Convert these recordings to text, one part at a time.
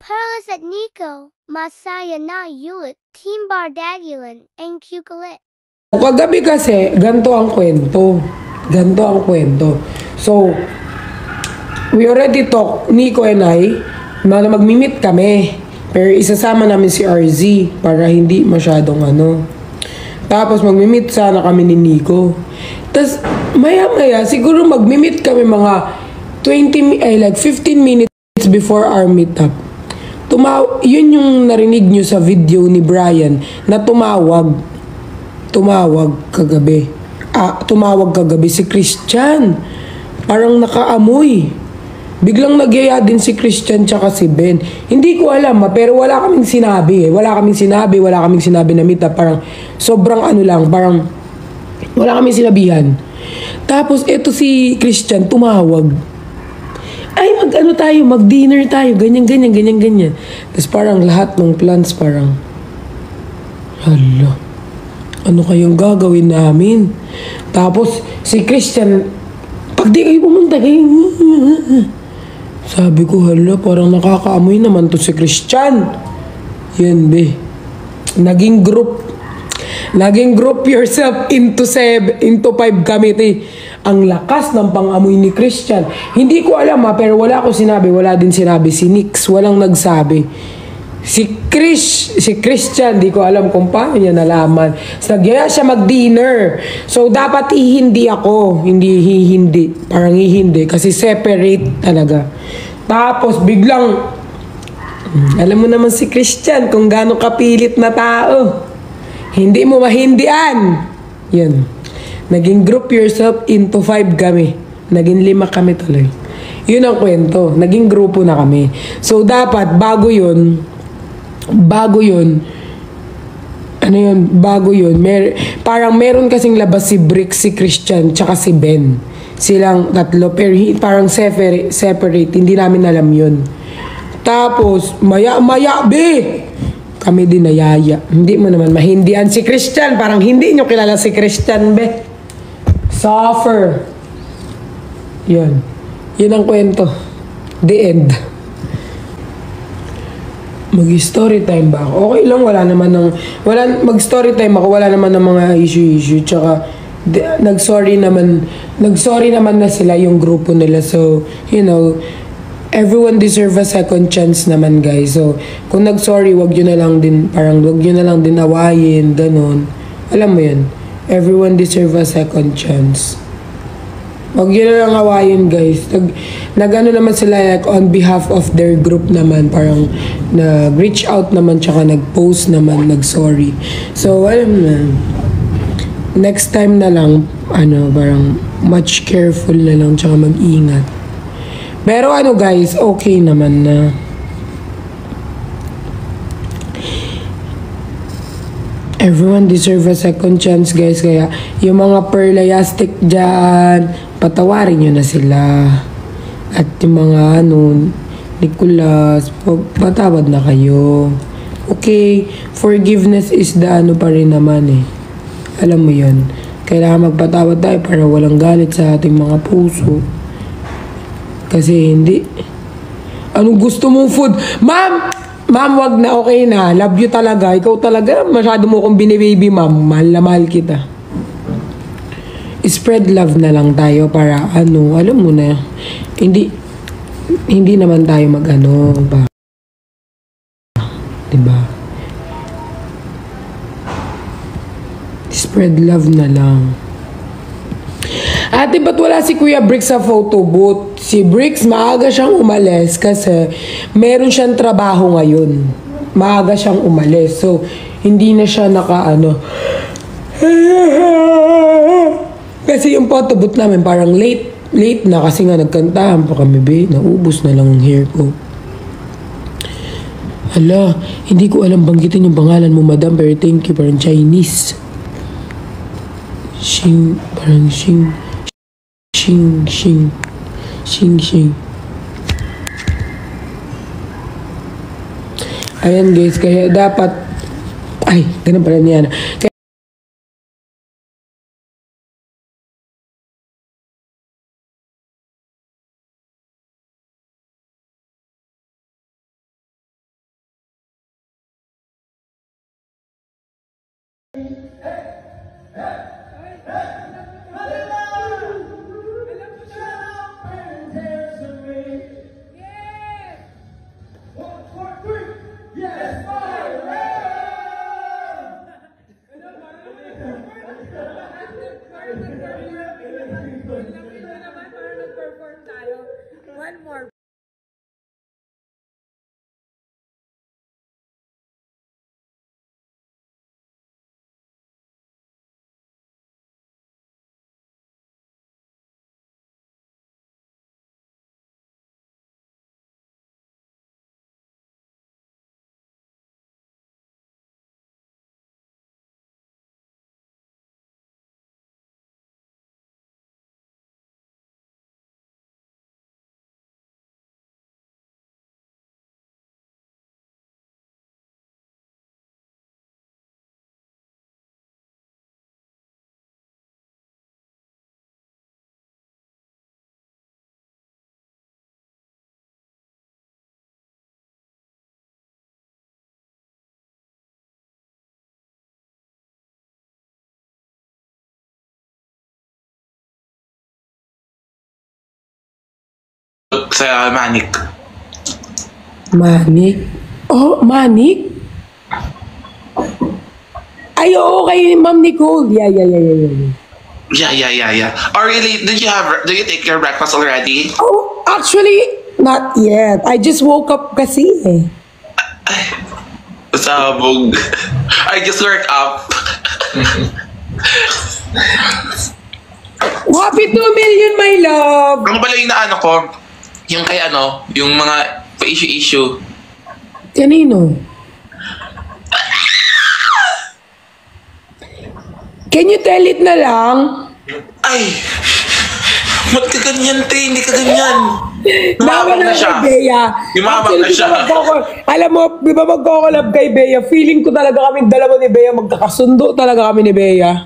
Perlas at Nico, Masaya na Ulit, Team Bardagulan, and Kukulit. Kagabi kasi, ganito ang kwento. Ganito ang kwento. So, we already talk, Nico and I, na magmi-meet kami. Pero isasama namin si RZ para hindi masyadong ano. Tapos magmi-meet sana kami ni Nico. Tapos maya-maya, siguro magmi-meet kami mga 15 minutes before our meetup. Yun yung narinig nyo sa video ni Brian na tumawag kagabi. Tumawag kagabi si Christian. Parang nakaamoy. Biglang nagyaya din si Christian tsaka si Ben. Hindi ko alam pero wala kaming sinabi eh. Wala kaming sinabi na meet up. Parang sobrang ano lang, parang wala kaming sinabihan. Tapos eto si Christian tumawag. Ay mag-dinner tayo, ganyan. Tapos parang lahat ng plans parang, hala, ano kayong gagawin namin? Tapos si Christian, pag di kayo pumunta kayo, sabi ko, hala, parang nakakaamoy naman to si Christian. Yan, be. Naging group yourself into 5 kami, te. Ang lakas ng pang-amoy ni Christian. Hindi ko alam pero wala ko sinabi. Wala din sinabi si Nix. Walang nagsabi. Si Christian, di ko alam kung paano niya nalaman. Nagyaya siya mag-dinner. So, dapat ihindi ako. Hindi. Parang ihindi. Kasi separate talaga. Tapos, biglang, alam mo naman si Christian kung gaano kapilit na tao. Hindi mo mahindian. Yan. Naging group yourself into 5 kami. Naging 5 kami tuloy. Yun ang kwento. Naging grupo na kami. So, dapat, bago yun, parang meron kasing labas si Brick, si Christian, tsaka si Ben. Silang tatlo, pero parang separate. Hindi namin alam yun. Tapos, maya, be! Kami din nayaya. Hindi mo naman mahindian si Christian. Parang hindi nyo kilala si Christian, be. Suffer. Yun ang kwento. The end. Mag-story time ba ako? Okay lang, mag-story time ako, wala naman ng mga issue. Tsaka, nag-sorry naman na sila yung grupo nila. So, everyone deserve a second chance naman, guys. So, kung nag-sorry, wag nyo na lang din awayin, ganun. Alam mo yun, everyone deserve a second chance. Wag yun na lang awayin, guys. Nag-ano naman sila like on behalf of their group naman. Parang nag-reach out naman tsaka nag-post naman, nag-sorry. So, alam na. Next time na lang, parang much careful na lang tsaka mag-ingat. Pero guys, okay naman na. Everyone deserve a second chance, guys. Kaya yung mga perlayastic dyan, patawarin nyo na sila. At yung mga Nicolas, patawad na kayo. Okay, forgiveness is the pa rin naman eh. Alam mo yun. Kailangan magpatawad tayo para walang galit sa ating mga puso. Kasi hindi. Anong gusto mong food? Ma'am, wag na, okay na. Love you talaga. Ikaw talaga, masyado mo kong binibaby, ma'am. Mahal na mahal kita. Spread love na lang tayo para alam mo na. Hindi naman tayo ba? Diba? Spread love na lang. Ate, ba't wala si Kuya Bricks sa photo booth? Si Bricks, maaga siyang umalis kasi meron siyang trabaho ngayon. Maaga siyang umalis. So, hindi na siya Kasi yung photo booth namin parang late na kasi nga nagkantahan pa kami, be. Naubos na lang ang hair ko. Hala, hindi ko alam banggitin yung pangalan mo, madam, pero thank you, parang Chinese. Parang Xing. Ayan, guys, kaya dapat ganun pala niya. One more. Sa Manik. Manik? Oh, Manik? Ay, oo, kay Ma'am Nicole. Yeah. Yeah. Oh, really? Do you take your breakfast already? Oh, actually, not yet. I just woke up kasi eh. Sabog. I just work up. Happy 2 million, my love! Ang pala yung naano ko, yung kay ano, yung mga pa-issue-issue. Kanino? Can you tell it na lang? Ay! Ba't ka ganyan, te? Hindi ka ganyan. Laban na na siya. kay Bea. Yumabang na siya. Alam mo, di ba magkakalab kay Bea? Feeling ko talaga kami dalawa ni Bea. Magkakasundo talaga kami ni Bea.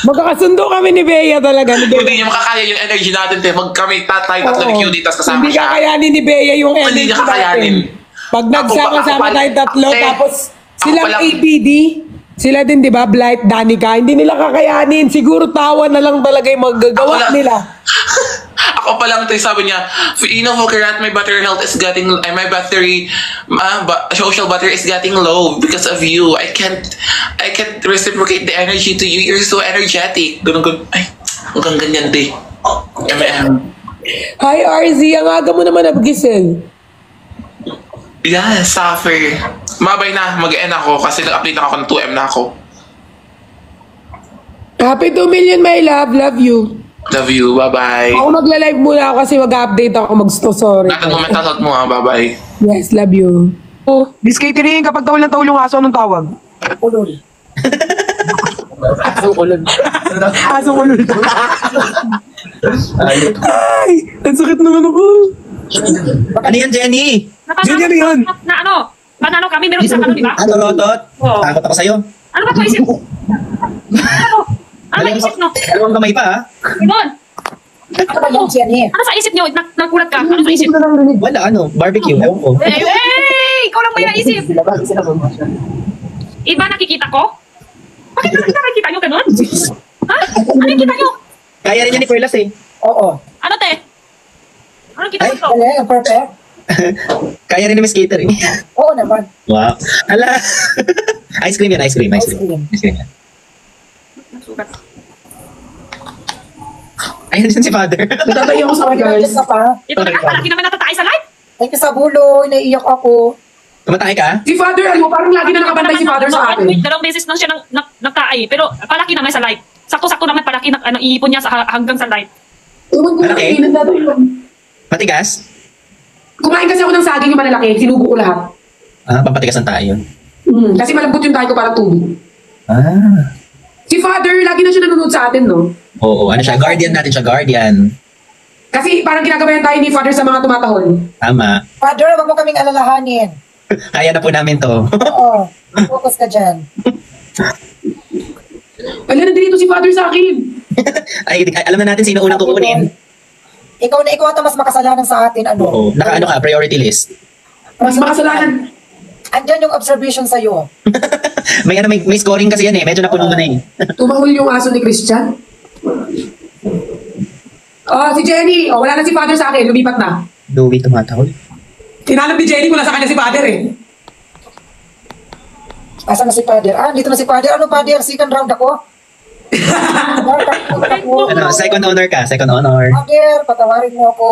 Magkakasundo kami ni Bea talaga. Ni Bea. Hindi niya makakaya yung energy natin, te. Kami tatay, tatlo ni QD, tapos kasama Hindi siya. kakayanin ni Bea yung Hindi energy niya kakayanin. natin. Pag Ako nagsama-sama pa- tayo tatlo, Ate, tapos ako silang palang- ABD, sila din, di ba? Blight, Danica, hindi nila kakayanin. Siguro tawa na lang talaga yung magagawa Ako lang. nila. Ako pa lang, te, sabi niya, you know, Fukirat, my battery health is getting, my battery, social battery is getting low because of you. I can't reciprocate the energy to you. You're so energetic. Ganun. Ay, hanggang ganyan, te. Hi, RZ. Ang aga mo naman nagising. Yeah, suffer. Mabay na, mag-end ako kasi nag-update na ako ng 2M na ako. Happy 2 million, my love. Love you. Love you, bye-bye. Ako magla-live muna ako kasi mag-update ako. Mag-sorry. Natag mo mental health mo ha, bye-bye. Yes, love you. Oh, this catering, kapag tawal ng tawal yung aso, anong tawag? Ulol. Asong ulol. Asong ulol. Ay, ang sakit naman ako. Ano yan, Jenny? Jenny, ano yan? Na ano? Panalo kami, meron isang ano, di ba? Ano, Rotot? Oo. Takot ako sa'yo. Ano ba ito isip? Ano? Ano ba isip no? Dalawang kamay pa, ha? Ibon! Ano sa isip niyo? Nagkulat ka? Ano sa isip? Wala, ano, barbecue, ewan ko. Hey! Ikaw lang ba yung naisip? Iba nakikita ko? Bakit nakikita nyo ganun? Ha? Ano yung kita nyo? Kaya rin yan ni Perlas, eh. Ano te? Ano kita Ay. nyo? Kaya rin ni Miss Catering. Oo naman. Wow. Hala. Ice cream yan, ice cream. Ice cream yan. Ayun din si Father. Natatay ako sa guys. Guys. Pa. Ito na nga, palagi naman natatay sa live. Ay, sa bulo, naiiyak ako. Tumatay ka? Si Father, ano, parang lagi na nakabantay si Father sa akin. Wait, dalawang beses lang siya nagtaay. Pero palaki naman sa live. Sakto-sakto naman palaki iipon niya hanggang sa live. Ewan ko na Malaki? kailan natin yun. Matigas? Kumain kasi ako ng saging yung malalaki, sinubo ko lahat. Ah, pampatigas ang tayo. Kasi malambot yung tayo ko para tubig. Ah. Si Father, lagi na siya nanonood sa atin, no? Oo, ano siya? Guardian natin siya, guardian. Kasi parang ginagabayan tayo ni Father sa mga tumatahol. Tama. Father, wag mo kaming alalahanin. Kaya na po namin to. Oo. Focus ka dyan. Wala na dito si Father sa akin. Ay, alam na natin sino unang kukunin. Ikaw ata mas makasalanan sa atin, ano? Oo, naka-ano ka, priority list. Mas makasalanan. Andyan yung observation sa'yo. may scoring kasi yan eh. Medyo napuno mo na eh. Tumahol yung aso ni Christian. Oh, si Jenny. Oh, wala na si Father sa akin. Lumipat na. Louie tumatahol. Tinanong ni Jenny kung nasa kanya si Father eh. Asan na si Father? Ah, dito na si Father. Ano, Father? Second round ako? Ano, second honor ka. Second honor. Father, patawarin mo ako.